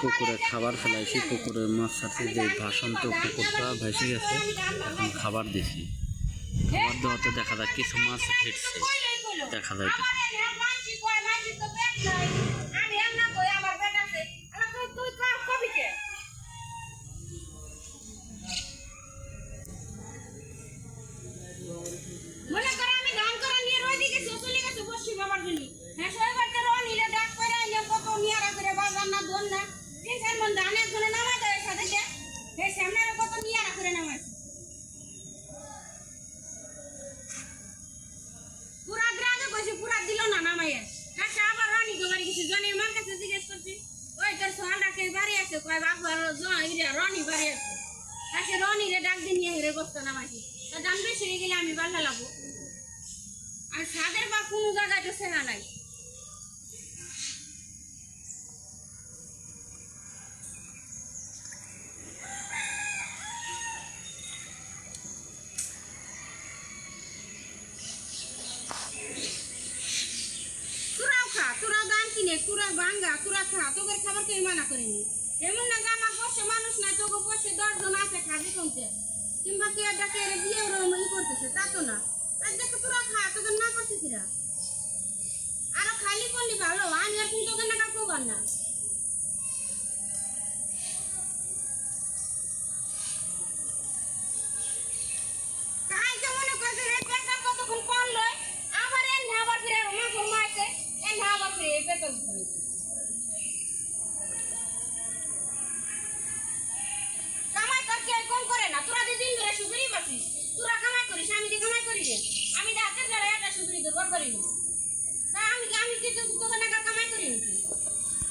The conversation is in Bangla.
পুকুরে খাবার ফেলাইছি, পুকুরের মাছ ছাড়ছে, যে ভাসন্ত পুকুরটা ভেসে গেছে, এখন খাবার দিছি। খাবার দেওয়াতে দেখা যায় কিছু মাছ ফিরছে, দেখা যাইতেছে। মনে করে আমি ধান করা নিয়ে রই দিকে চলে গেছে বসি বাবার জন্য। হ্যাঁ সবাই তো রনিলে ডাক করে নিয়ে কত নিয়ে রাখরে বাজার না দোন না তিন চার মন ধানের জন্য নামাই দেয় সাথে হে সামনে কত নিয়ে রাখরে নামাই পুরা গ্রামে কইছে পুরা দিল না নামাই হ্যাঁ আবার রনি গোবারি কিছু জনের মান কাছে জিজ্ঞেস করছি ওই তোর সোহানটা কে বাড়ি আছে কয় বাবা রনি বাড়ি আছে হ্যাঁ সে রনিরে ডাক দিয়ে নিয়ে হেরে বসতে নামাইছি দাম বেশি হয়ে গেলে আমি বাল্লা লাগবো আর সাদের বা কোনো জায়গায় তো সেনা নাই তোরাও খা তোরা দান কিনে তোরা ভাঙ্গা তোরা খা তোদের খাবার কেউ মানা করেনি এমন না আমার বসে মানুষ নাই তোকে বসে 10 জন আছে খাবি কমতে কিংবা কে ডাকে বিয়ে ই করতেছে তা তো না আর দেখো তোরা খা তোদের না করছে কিরা আরো খালি বললি ভালো আমি আর তুমি তোদের না করবার না কাই যে মনে করছে রে পেটা কতক্ষণ পড়লো আবার এনে আবার ফিরে মা ঘুমাইছে এনে আবার ফিরে পেটা কামাই তো কে কোন করে না তোরা দিন ধরে সুবিধা পাচ্ছিস তোরা কামাই করিস আমি দি কামাই করি রে আমি হাতের দ্বারা একটা সুবিধা দরকার করি না